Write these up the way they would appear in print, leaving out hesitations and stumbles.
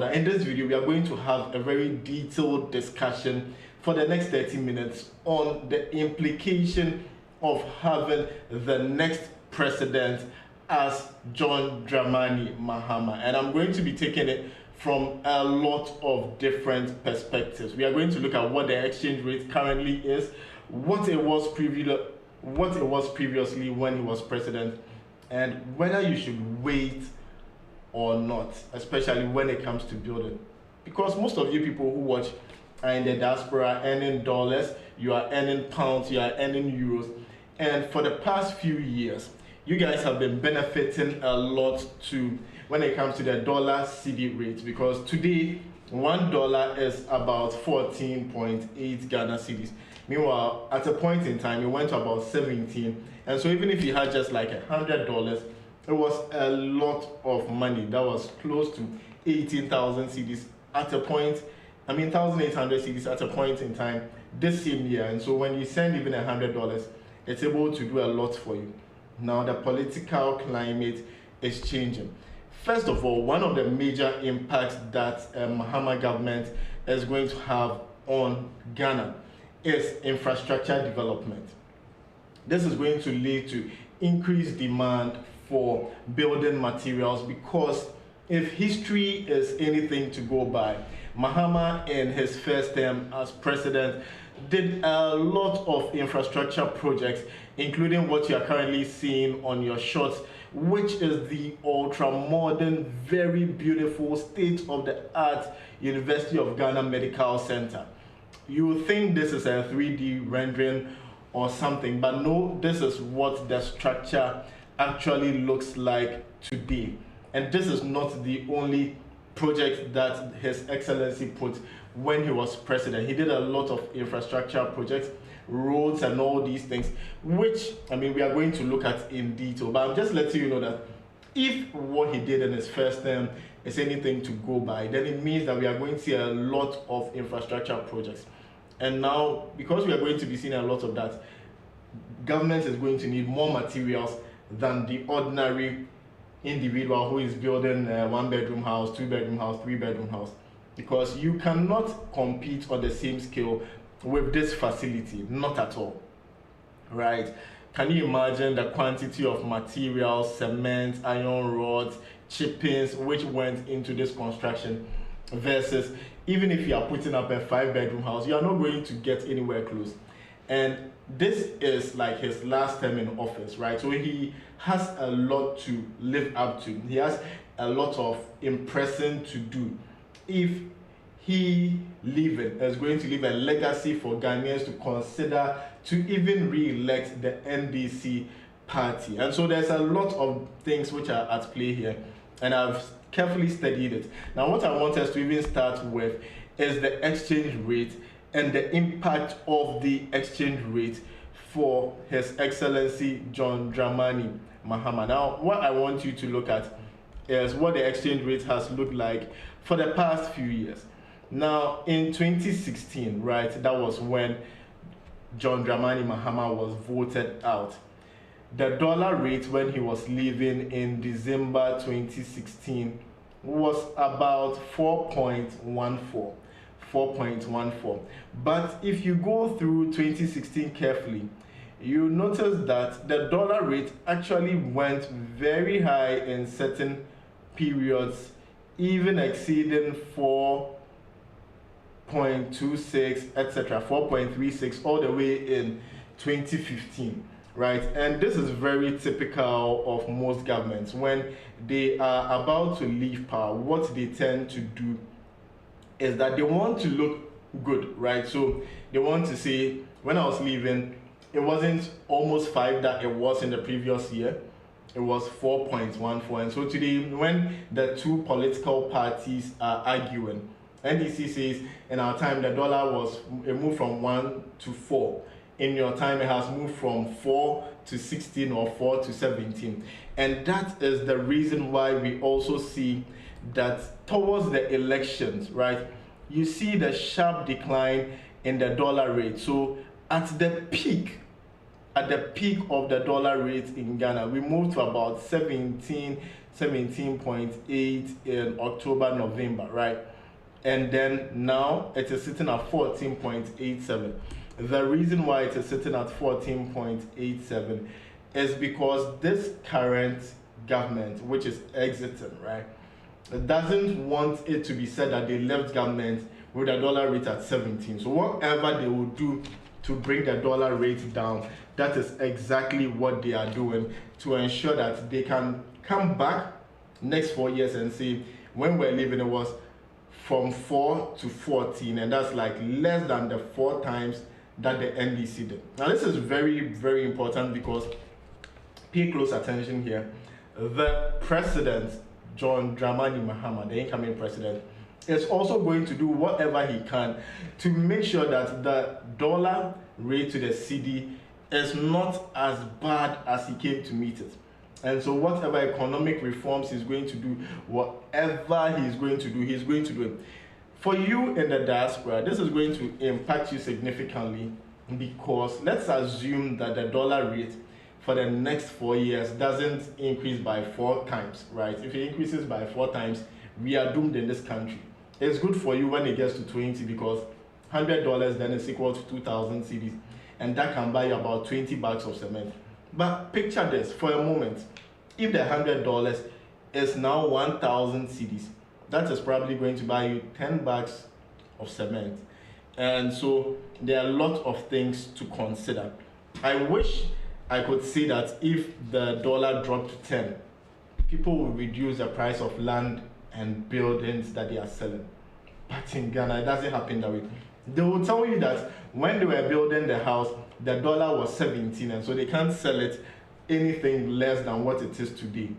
In this video, we are going to have a very detailed discussion for the next 30 minutes on the implication of having the next president as John Dramani Mahama. And I'm going to be taking it from a lot of different perspectives. We are going to look at what the exchange rate currently is, what it was previously when he was president, and whether you should wait or not, especially when it comes to building. Because most of you people who watch are in the diaspora earning dollars, you are earning pounds, you are earning euros, and for the past few years, you guys have been benefiting a lot too when it comes to the dollar CD rate, because today $1 is about 14.8 Ghana cedis. Meanwhile, at a point in time, it went to about 17, and so even if you had just like $100, it was a lot of money. That was close to 18,000 cedis at a point. 1,800 cedis at a point in time this same year. And so when you send even $100, it's able to do a lot for you. Now the political climate is changing. First of all, one of the major impacts that Mahama government is going to have on Ghana is infrastructure development. This is going to lead to increased demand for building materials, because if history is anything to go by, Mahama in his first term as president did a lot of infrastructure projects, including what you are currently seeing on your shots, which is the ultra-modern, very beautiful, state-of-the-art University of Ghana Medical Center. You think this is a 3D rendering or something, but no, this is what the structure actually looks like today. And this is not the only project that His Excellency put when he was president. He did a lot of infrastructure projects, roads and all these things, which we are going to look at in detail. But I'm just letting you know that if what he did in his first term is anything to go by, then it means that we are going to see a lot of infrastructure projects. And now, because we are going to be seeing a lot of that, government is going to need more materials than the ordinary individual who is building a 1-bedroom house, 2-bedroom house, 3-bedroom house, because you cannot compete on the same scale with this facility, not at all, right? Can you imagine the quantity of materials, cement, iron rods, chippings which went into this construction versus even if you are putting up a 5-bedroom house, you are not going to get anywhere close. And this is like his last term in office, right? So he has a lot to live up to. He has a lot of impressing to do. If he is going to leave a legacy for Ghanaians to consider to even re-elect the NDC party. And so there's a lot of things which are at play here, and I've carefully studied it. Now what I want us to even start with is the exchange rate and the impact of the exchange rate for His Excellency John Dramani Mahama. Now, what I want you to look at is what the exchange rate has looked like for the past few years. Now, in 2016, right, that was when John Dramani Mahama was voted out. The dollar rate when he was leaving in December 2016 was about 4.14. But if you go through 2016 carefully, you notice that the dollar rate actually went very high in certain periods, even exceeding 4.26, etc., 4.36, all the way in 2015, right? And this is very typical of most governments. When they are about to leave power, what they tend to do is that they want to look good, right? So they want to say, when I was leaving, it wasn't almost 5 that it was in the previous year. It was 4.14. And so today, when the two political parties are arguing, NDC says, in our time, the dollar it moved from 1 to 4. In your time, it has moved from 4 to 16 or 4 to 17. And that is the reason why we also see that towards the elections, right, you see the sharp decline in the dollar rate. So at the peak of the dollar rate in Ghana, we moved to about 17 17.8 in October, November, right? And then now it is sitting at 14.87. The reason why it is sitting at 14.87 is because this current government, which is exiting, right, doesn't want it to be said that they left government with the dollar rate at 17. So whatever they will do to bring the dollar rate down, that is exactly what they are doing to ensure that they can come back next 4 years and say, when we're leaving, it was from 4 to 14, and that's like less than the 4 times that the NDC did. Now this is very, very important because pay close attention here. The president, John Dramani Mahama, the incoming president, is also going to do whatever he can to make sure that the dollar rate to the CD is not as bad as he came to meet it. And so whatever economic reforms he's going to do, whatever he's going to do it. For you in the diaspora, this is going to impact you significantly because let's assume that the dollar rate for the next 4 years doesn't increase by 4 times, right? If it increases by 4 times, we are doomed in this country. It's good for you when it gets to 20 because $100 then is equal to 2,000 cedis, and that can buy you about 20 bags of cement. But picture this for a moment. If the $100 is now 1,000 cedis, that is probably going to buy you 10 bags of cement. And so there are a lot of things to consider. I wish I could say that if the dollar dropped to 10, people would reduce the price of land and buildings that they are selling. But in Ghana, it doesn't happen that way. They will tell you that when they were building the house, the dollar was 17, and so they can't sell it anything less than what it is today.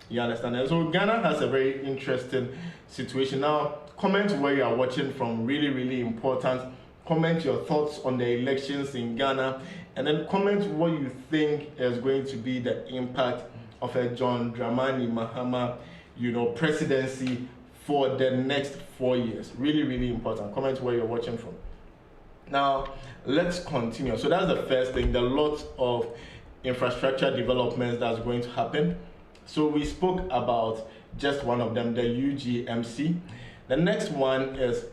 You understand? And so Ghana has a very interesting situation. Now, comment where you are watching from, really, really important. Comment your thoughts on the elections in Ghana, and then comment what you think is going to be the impact of a John Dramani Mahama, presidency for the next 4 years. Really, really important. Comment where you're watching from. Now, let's continue. So that's the first thing, the lot of infrastructure developments that's going to happen. So we spoke about just one of them, the UGMC. The next one is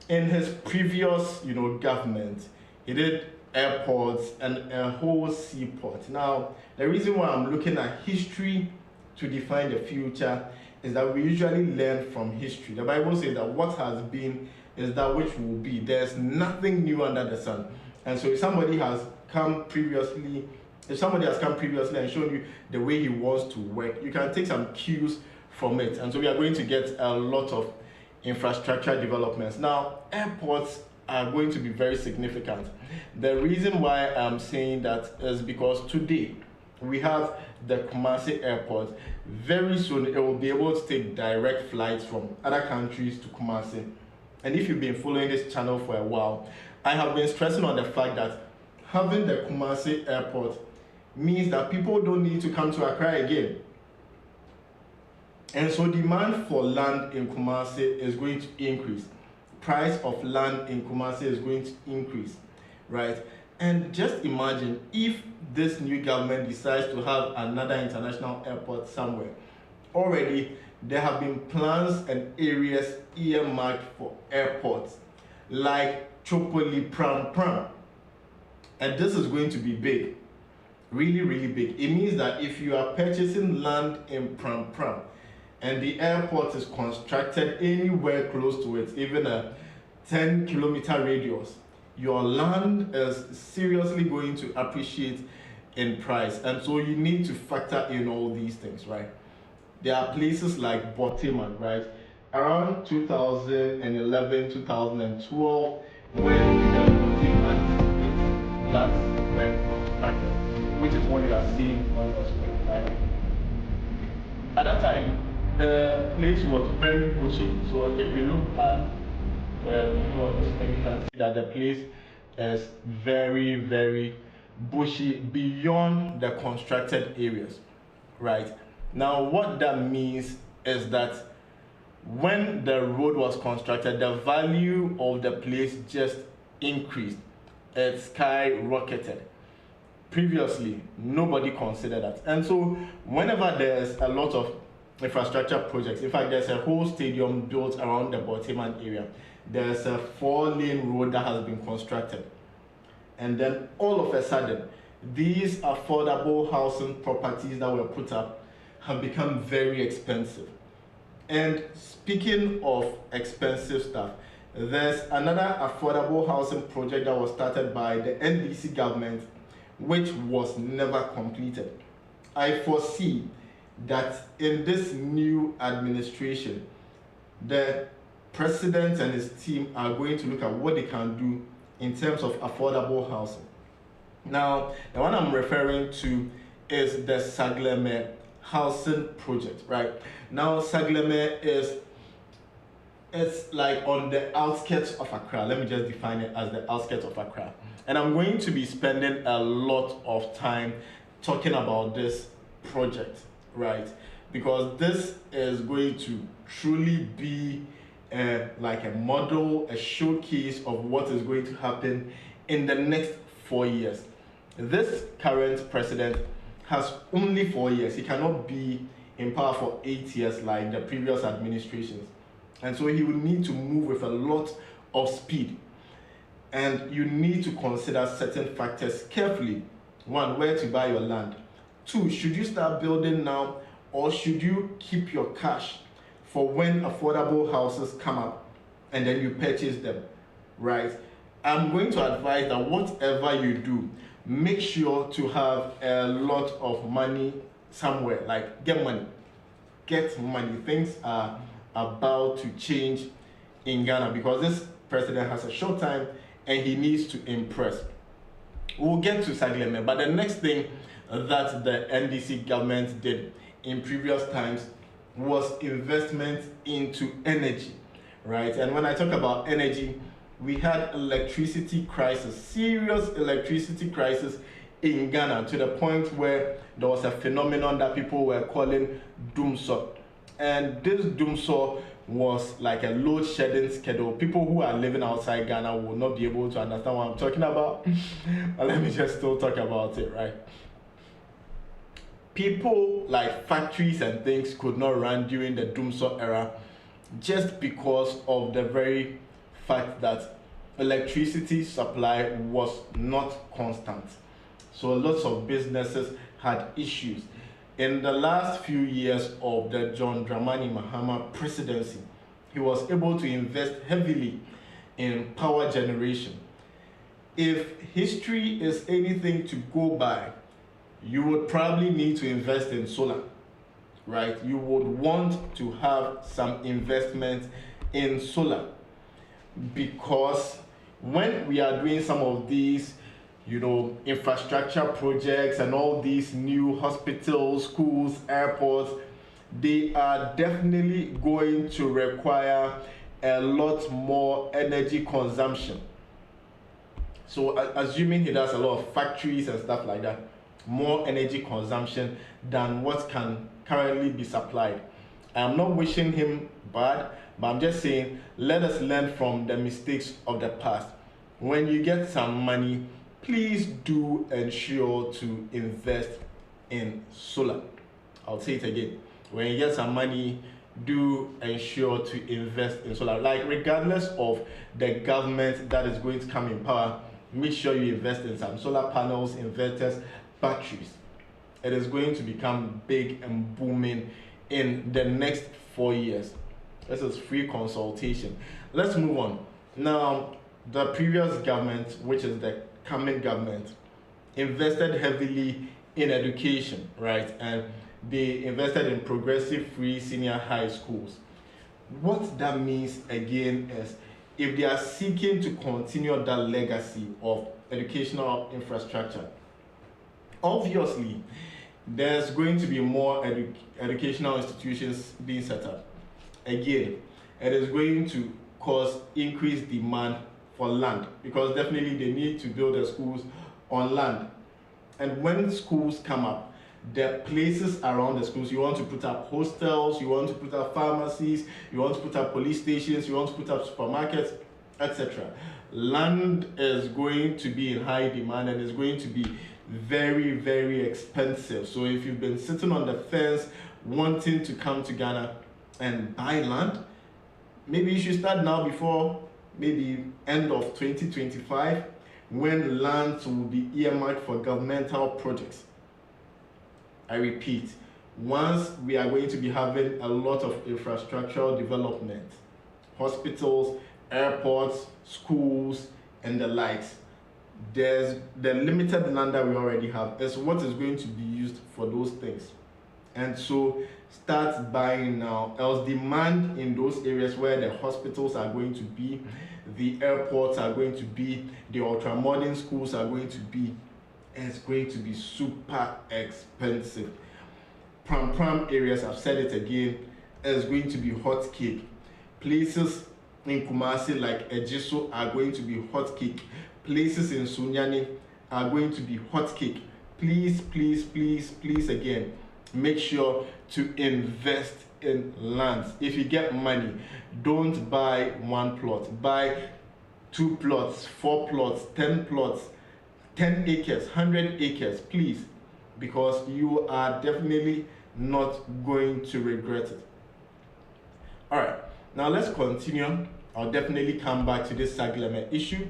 in his previous, government, he did airports and a whole seaport. Now, the reason why I'm looking at history to define the future is that we usually learn from history. The Bible says that what has been is that which will be. There's nothing new under the sun. And so if somebody has come previously and shown you the way he wants to work, you can take some cues from it. And so we are going to get a lot of infrastructure developments. Now, airports are going to be very significant. The reason why I'm saying that is because today we have the Kumasi airport. Very soon it will be able to take direct flights from other countries to Kumasi. And if you've been following this channel for a while, I have been stressing on the fact that having the Kumasi airport means that people don't need to come to Accra again. And so demand for land in Kumasi is going to increase. Price of land in Kumasi is going to increase, right? And just imagine if this new government decides to have another international airport somewhere. Already, there have been plans and areas earmarked for airports, like Chopoli Pram Pram. And this is going to be big, really, really big. It means that if you are purchasing land in Pram Pram, and the airport is constructed anywhere close to it, even a 10-kilometer radius, your land is seriously going to appreciate in price. And so you need to factor in all these things, right? There are places like Boteman, right? Around 2011, 2012, when the Boteman last went constructed, which is what you are seeing on the screen, right? At that time, the place was very bushy. So if you look at you can see that the place is very, very bushy beyond the constructed areas, right? Now, what that means is that when the road was constructed, the value of the place just increased. It skyrocketed. Previously, nobody considered that. And so whenever there's a lot of infrastructure projects, in fact, there's a whole stadium built around the Botiman area. There's a 4-lane road that has been constructed. And then all of a sudden, these affordable housing properties that were put up have become very expensive. And speaking of expensive stuff, there's another affordable housing project that was started by the NDC government, which was never completed. I foresee that in this new administration, the president and his team are going to look at what they can do in terms of affordable housing. Now, the one I'm referring to is the Saglemi housing project, right? Now, Saglemi it's like on the outskirts of Accra. Let me just define it as the outskirts of Accra. And I'm going to be spending a lot of time talking about this project, right? Because this is going to truly be like a model, a showcase of what is going to happen in the next 4 years. This current president has only 4 years. He cannot be in power for 8 years like the previous administrations. And so he will need to move with a lot of speed. And you need to consider certain factors carefully. 1, where to buy your land. 2, should you start building now, or should you keep your cash for when affordable houses come up and then you purchase them, right? I'm going to advise that whatever you do, make sure to have a lot of money somewhere. Like, get money. Get money. Things are about to change in Ghana because this president has a short time and he needs to impress. We'll get to Saglemi, but the next thing that the NDC government did in previous times was investment into energy, right? And when I talk about energy, we had electricity crisis, serious electricity crisis in Ghana, to the point where there was a phenomenon that people were calling doomsaw. And this doomsaw was like a load shedding schedule. People who are living outside Ghana will not be able to understand what I'm talking about. But let me just still talk about it, right? People, like factories and things, could not run during the doomsaw era just because of the very fact that electricity supply was not constant. So lots of businesses had issues. In the last few years of the John Dramani Mahama presidency, he was able to invest heavily in power generation. If history is anything to go by, you would probably need to invest in solar, right? You would want to have some investment in solar, because when we are doing some of these infrastructure projects and all these new hospitals, schools, airports, they are definitely going to require a lot more energy consumption. So assuming he does a lot of factories and stuff like that, more energy consumption than what can currently be supplied. I'm not wishing him bad, but I'm just saying, let us learn from the mistakes of the past. When you get some money, please do ensure to invest in solar. I'll say it again. When you get some money, do ensure to invest in solar. Like, regardless of the government that is going to come in power, make sure you invest in some solar panels, inverters, batteries. It is going to become big and booming in the next 4 years. This is free consultation. Let's move on. Now, the previous government, which is the coming government, invested heavily in education, right? And they invested in progressive free senior high schools. What that means again is, if they are seeking to continue that legacy of educational infrastructure, obviously there's going to be more educational institutions being set up. Again, it is going to cause increased demand for land, because definitely they need to build their schools on land. And when schools come up, the places around the schools, you want to put up hostels, you want to put up pharmacies, you want to put up police stations, you want to put up supermarkets, etc. Land is going to be in high demand and is going to be very, very expensive. So if you've been sitting on the fence wanting to come to Ghana and buy land, maybe you should start now before maybe end of 2025, when lands will be earmarked for governmental projects. I repeat, once we are going to be having a lot of infrastructural development, hospitals, airports, schools, and the likes, there's the limited land that we already have is what is going to be used for those things. And so start buying now, else demand in those areas where the hospitals are going to be, the airports are going to be, the ultra-modern schools are going to be, and it's going to be super expensive. Pram areas, I've said it again, is going to be hot cake. Places in Kumasi like Ejiso are going to be hot cake. Places in Sunyani are going to be hot cake. Please, please, please, please, again, make sure to invest in lands. If you get money, don't buy one plot. Buy 2 plots, 4 plots, 10 plots, 10 acres, 100 acres, please, because you are definitely not going to regret it. All right, now let's continue. I'll definitely come back to this Saglemi issue.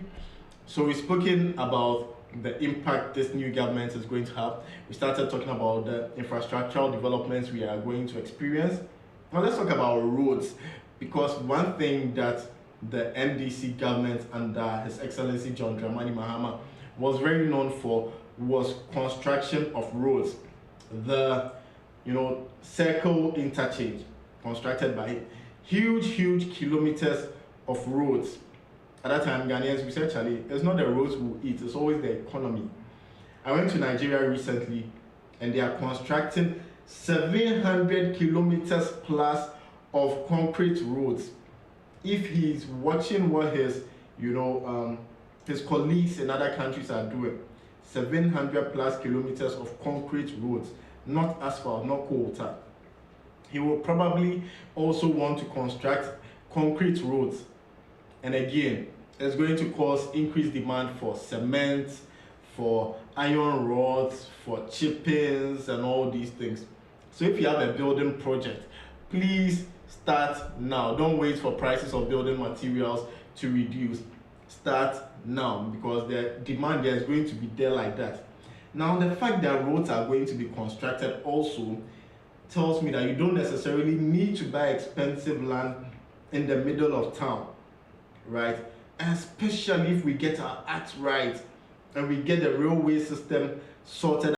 So we've spoken about the impact this new government is going to have. We started talking about the infrastructural developments we are going to experience. Now let's talk about roads, because one thing that the NDC government under His Excellency John Dramani Mahama was very known for was construction of roads. The circle interchange constructed by him. Huge kilometers of roads. At that time, Ghanaians, we said, Charlie, it's not the roads we eat, it's always the economy. I went to Nigeria recently, and they are constructing 700 kilometers plus of concrete roads. If he's watching what his colleagues in other countries are doing, 700 plus kilometers of concrete roads, not asphalt, not coal tar. He will probably also want to construct concrete roads. And again, it's going to cause increased demand for cement, for iron rods, for chippings, and all these things. So if you have a building project, please start now. Don't wait for prices of building materials to reduce. Start now, because the demand there is going to be there like that. Now, the fact that roads are going to be constructed also tells me that you don't necessarily need to buy expensive land in the middle of town, right? Especially if we get our act right and we get the railway system sorted